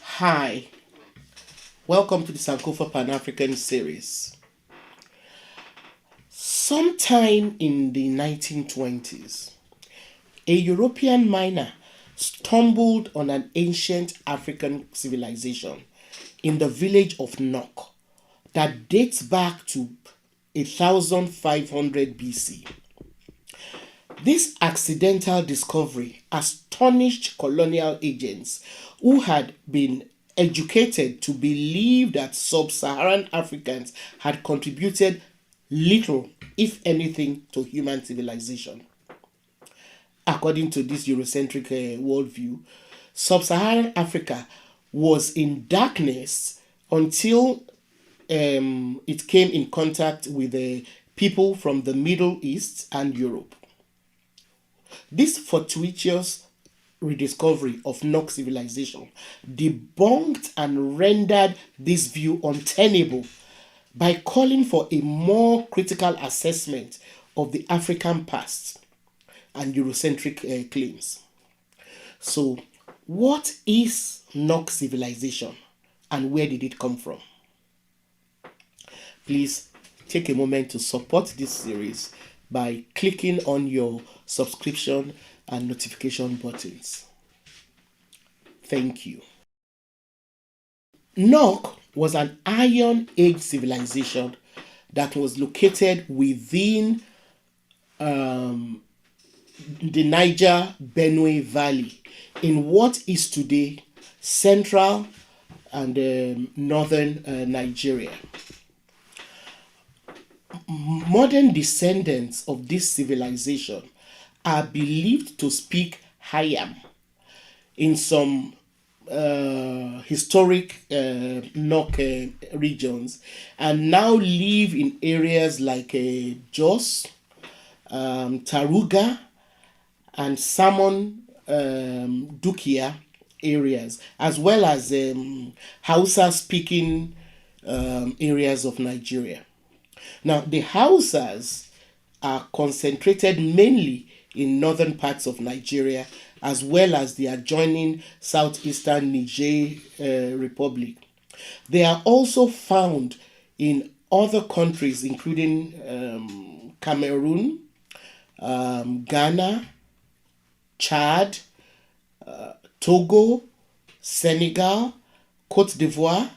Hi, welcome to the Sankofa Pan-African series. Sometime in the 1920s, a European miner stumbled on an ancient African civilization in the village of Nok that dates back to 1500 BC. This accidental discovery astonished colonial agents who had been educated to believe that sub Saharan Africans had contributed little, if anything, to human civilization. According to this Eurocentric worldview, sub Saharan Africa was in darkness until it came in contact with people from the Middle East and Europe. This fortuitous rediscovery of Nok civilization debunked and rendered this view untenable by calling for a more critical assessment of the African past and Eurocentric claims. So, what is Nok civilization and where did it come from? Please take a moment to support this series by clicking on your subscription and notification buttons. Thank you. Nok was an Iron Age civilization that was located within the Niger Benue Valley in what is today central and northern Nigeria. Modern descendants of this civilization are believed to speak Hayam in some historic Nok regions and now live in areas like Jos, Taruga, and Salmon Dukia areas, as well as Hausa speaking areas of Nigeria. Now, the Hausas are concentrated mainly in northern parts of Nigeria as well as the adjoining southeastern Niger Republic. They are also found in other countries including Cameroon, Ghana, Chad, Togo, Senegal, Cote d'Ivoire,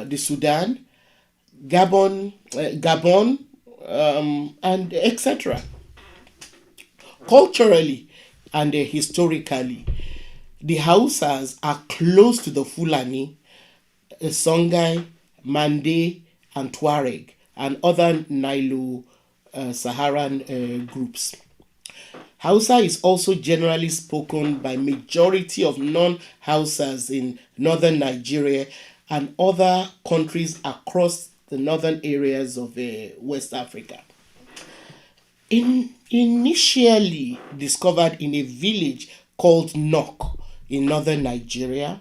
the Sudan, Gabon, and etc. Culturally and historically, the Hausas are close to the Fulani, Songhai, Mande, and Tuareg, and other Nilo-Saharan groups. Hausa is also generally spoken by majority of non-Hausas in northern Nigeria and other countries across the northern areas of West Africa. Initially discovered in a village called Nok in northern Nigeria,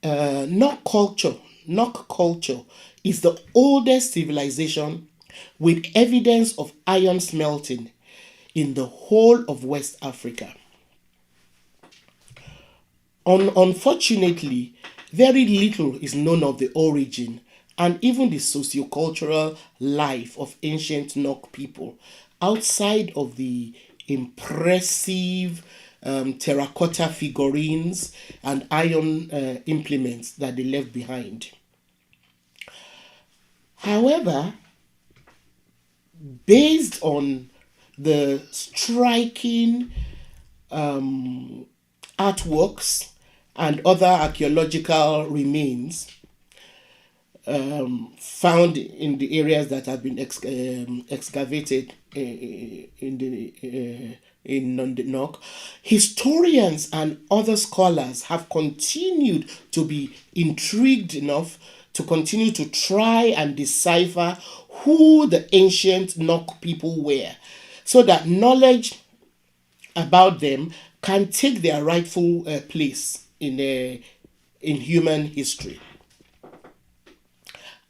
Nok culture is the oldest civilization with evidence of iron smelting in the whole of West Africa. Unfortunately, very little is known of the origin and even the sociocultural life of ancient Nok people outside of the impressive terracotta figurines and iron implements that they left behind. However, based on the striking artworks and other archaeological remains found in the areas that have been excavated in the Nok, historians and other scholars have continued to be intrigued enough to continue to try and decipher who the ancient Nok people were, so that knowledge about them can take their rightful place in human history.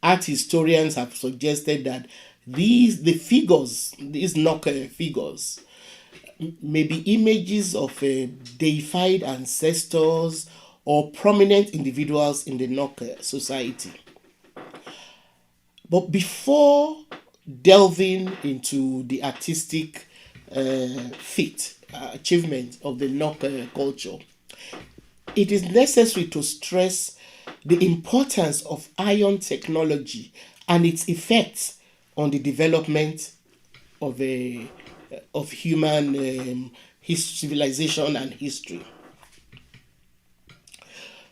Art historians have suggested that these Nok figures, may be images of deified ancestors or prominent individuals in the Nok society. But before delving into the artistic feat, achievement of the Nok culture, it is necessary to stress the importance of iron technology and its effects on the development of a of human civilization and history.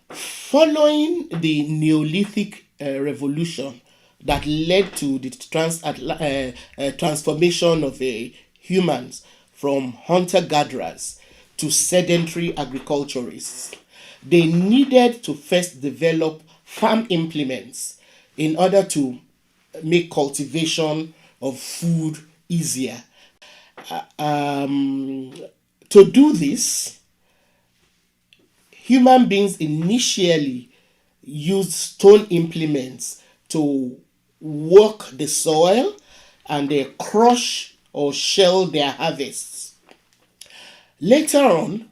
Following the Neolithic revolution that led to the transformation of humans from hunter-gatherers to sedentary agriculturists, they needed to first develop farm implements in order to make cultivation of food easier. To do this, human beings initially used stone implements to work the soil and they crush or shell their harvests. Later on,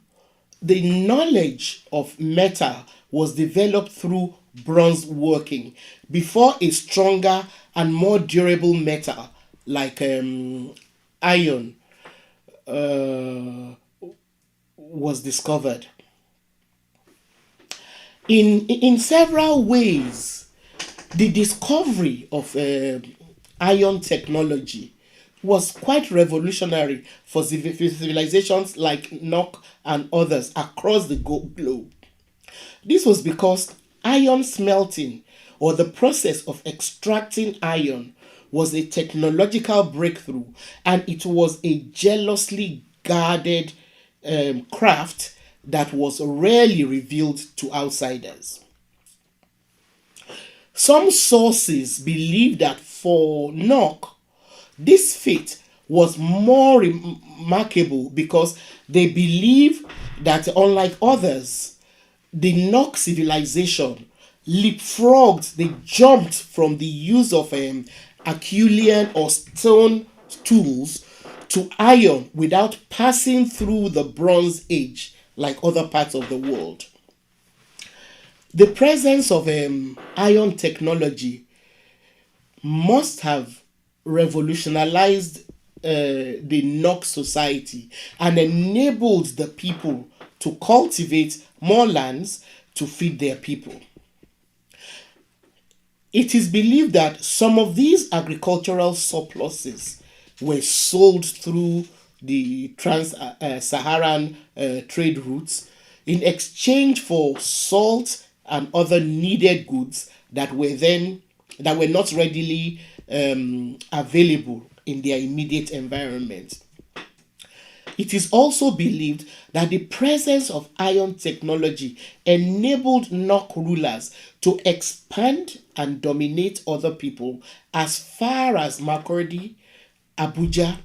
the knowledge of metal was developed through bronze working before a stronger and more durable metal like iron was discovered. In several ways, the discovery of iron technology was quite revolutionary for civilizations like Nok and others across the globe. This was because iron smelting, or the process of extracting iron, was a technological breakthrough, and it was a jealously guarded craft that was rarely revealed to outsiders. Some sources believe that for Nok, this feat was more remarkable because they believe that, unlike others, the Nok civilization leapfrogged, they jumped from the use of Herculean or stone tools to iron without passing through the Bronze Age like other parts of the world. The presence of iron technology must have revolutionized the Nok society and enabled the people to cultivate more lands to feed their people. It is believed that some of these agricultural surpluses were sold through the trans-Saharan trade routes in exchange for salt and other needed goods that were not readily available in their immediate environment. It is also believed that the presence of iron technology enabled Nok rulers to expand and dominate other people as far as Makurdi, Abuja,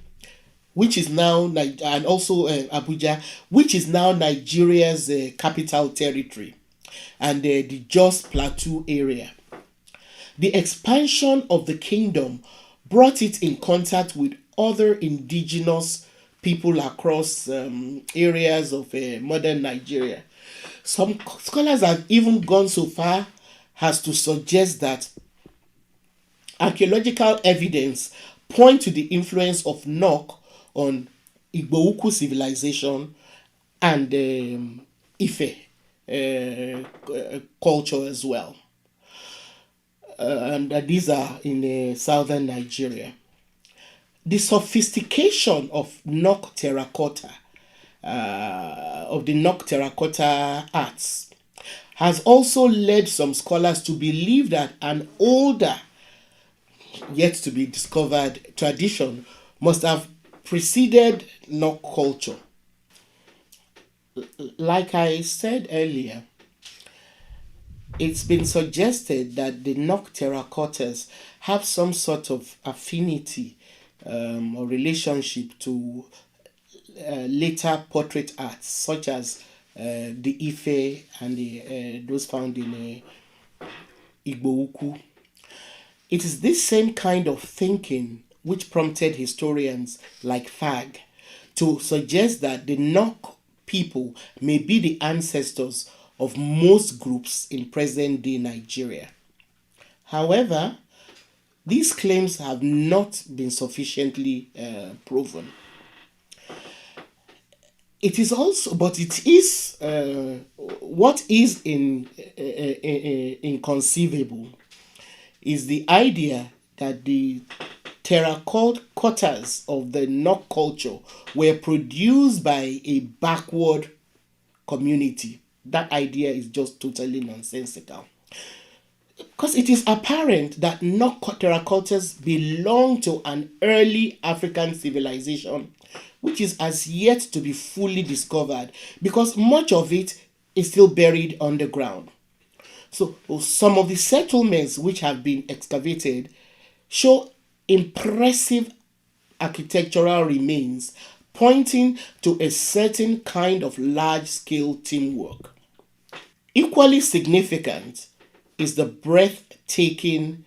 which is now and also Abuja, which is now Nigeria's capital territory, and the Jos Plateau area. The expansion of the kingdom brought it in contact with other indigenous people across areas of modern Nigeria. Some scholars have even gone so far as to suggest that archaeological evidence point to the influence of Nok on Igbo civilization and Ife culture as well. And these are in southern Nigeria. The sophistication of Nok terracotta, arts, has also led some scholars to believe that an older, yet to be discovered tradition must have preceded Nok culture. Like I said earlier, it's been suggested that the Nok terracottas have some sort of affinity or relationship to later portrait arts, such as the Ife and those found in Igbo. It is this same kind of thinking which prompted historians like Fag to suggest that the Nok people may be the ancestors of most groups in present-day Nigeria. However, these claims have not been sufficiently proven. It is also, but it is what is inconceivable is the idea that the terracottas of the Nok culture were produced by a backward community. That idea is just totally nonsensical. Because it is apparent that Nok terracottas belong to an early African civilization, which is as yet to be fully discovered because much of it is still buried underground. So some of the settlements which have been excavated show impressive architectural remains pointing to a certain kind of large-scale teamwork. Equally significant is the breathtaking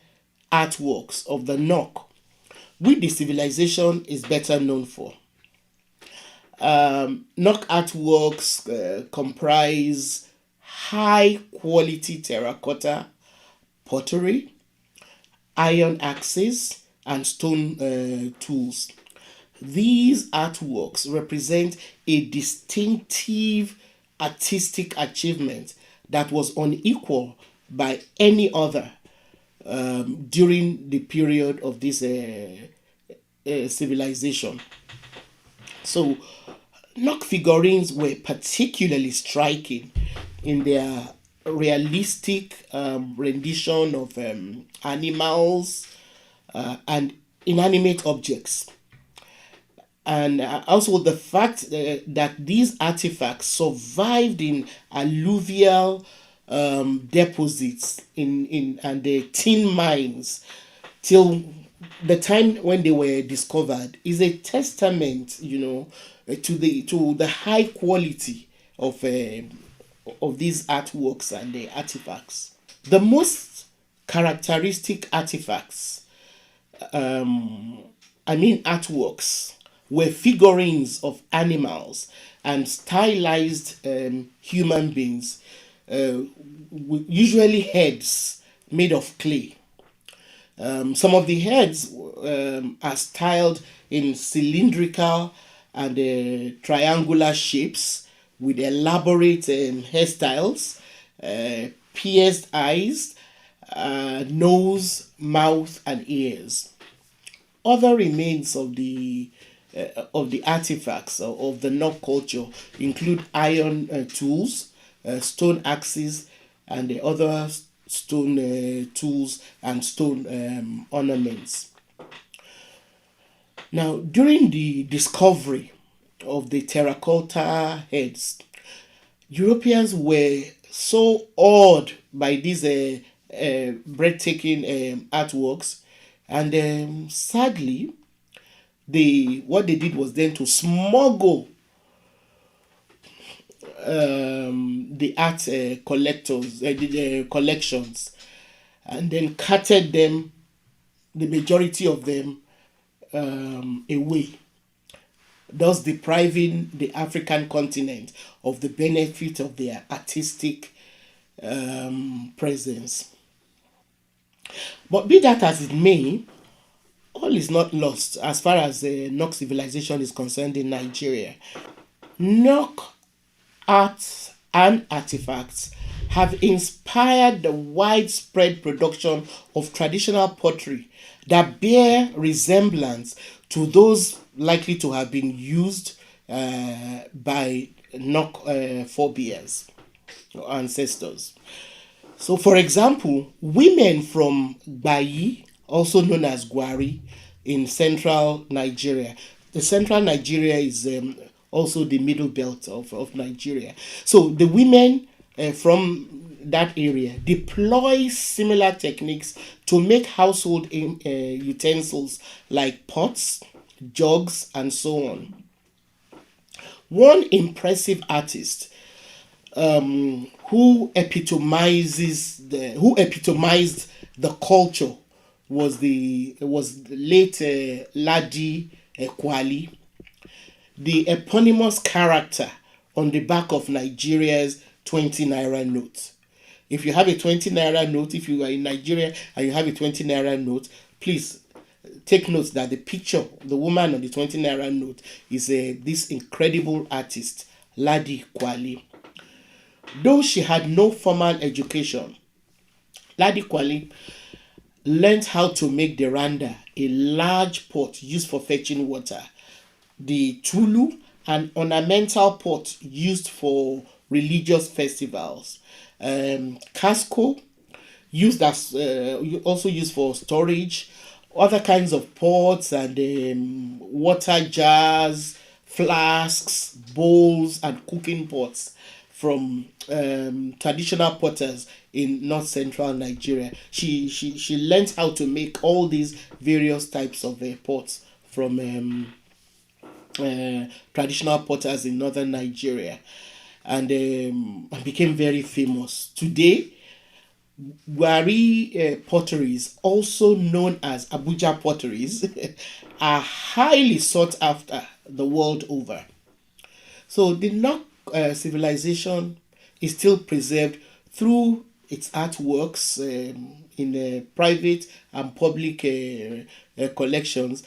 artworks of the Nok, which the civilization is better known for. Nok artworks comprise high quality terracotta pottery, iron axes, and stone tools. These artworks represent a distinctive artistic achievement that was unequal by any other during the period of this civilization. So, Nok figurines were particularly striking in their realistic rendition of animals and inanimate objects. And also the fact that these artifacts survived in alluvial deposits in and the tin mines till the time when they were discovered is a testament, to the high quality of these artworks and the artifacts. The most characteristic artifacts, artworks, were figurines of animals and stylized human beings, usually heads made of clay. Some of the heads are styled in cylindrical and triangular shapes with elaborate hairstyles, pierced eyes, nose, mouth, and ears. Other remains of the artifacts of the Nok culture include iron tools, stone axes, and the other stone tools and stone ornaments. Now, during the discovery of the terracotta heads, Europeans were so awed by these breathtaking artworks, and sadly, what they did was then to smuggle the art collections, and then carted them, the majority of them, away, thus depriving the African continent of the benefit of their artistic presence. But be that as it may, all is not lost as far as the Nok civilization is concerned in Nigeria. Nok arts and artifacts have inspired the widespread production of traditional pottery that bear resemblance to those likely to have been used by Nok forebears or ancestors. So, for example, women from Bayi, also known as Gwari, in central Nigeria. The central Nigeria is also the middle belt of Nigeria. So the women from that area deploy similar techniques to make household utensils like pots, jugs, and so on. One impressive artist who epitomized the culture was the late Ladi Kwali, the eponymous character on the back of Nigeria's 20 naira note. If you have a 20 naira note, if you are in Nigeria and you have a 20 naira note, please take note that the picture, the woman on the 20 naira note, is this incredible artist, Ladi Kwali. Though she had no formal education, Ladi Kwali learned how to make the randa, a large pot used for fetching water, the tulu, an ornamental pot used for religious festivals, casco, used as also used for storage, other kinds of pots and water jars, flasks, bowls, and cooking pots from traditional potters in north central Nigeria. She learned how to make all these various types of pots from traditional potters in northern Nigeria, and became very famous. Today, Wari potteries, also known as Abuja potteries, are highly sought after the world over. So the Nok civilization is still preserved through its artworks in private and public collections,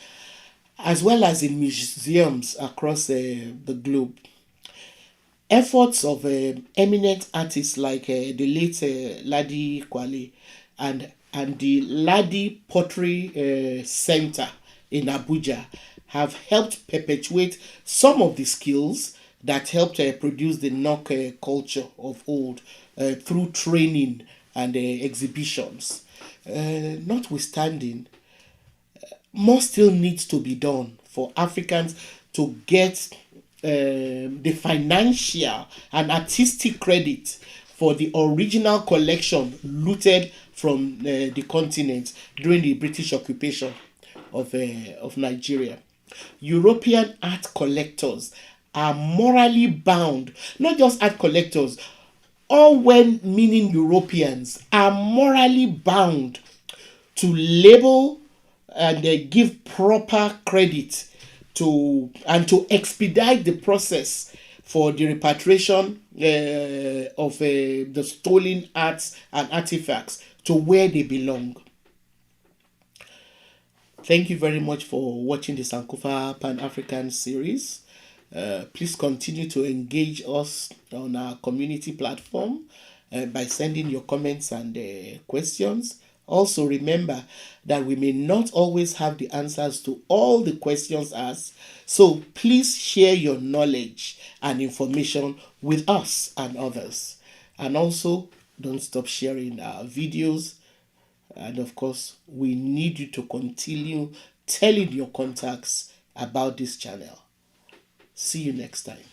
as well as in museums across the globe. Efforts of eminent artists like the late Ladi Kwale and the Ladi Pottery Center in Abuja have helped perpetuate some of the skills that helped produce the Nok culture of old through training and exhibitions. Notwithstanding, more still needs to be done for Africans to get the financial and artistic credit for the original collection looted from the continent during the British occupation of Nigeria. European art collectors are morally bound, not just art collectors, all when meaning Europeans are morally bound to label and give proper credit to and to expedite the process for the repatriation of the stolen arts and artifacts to where they belong. Thank you very much for watching the Sankofa Pan-African series. Please continue to engage us on our community platform by sending your comments and questions. Also, remember that we may not always have the answers to all the questions asked, so please share your knowledge and information with us and others. And also, don't stop sharing our videos. And of course, we need you to continue telling your contacts about this channel. See you next time.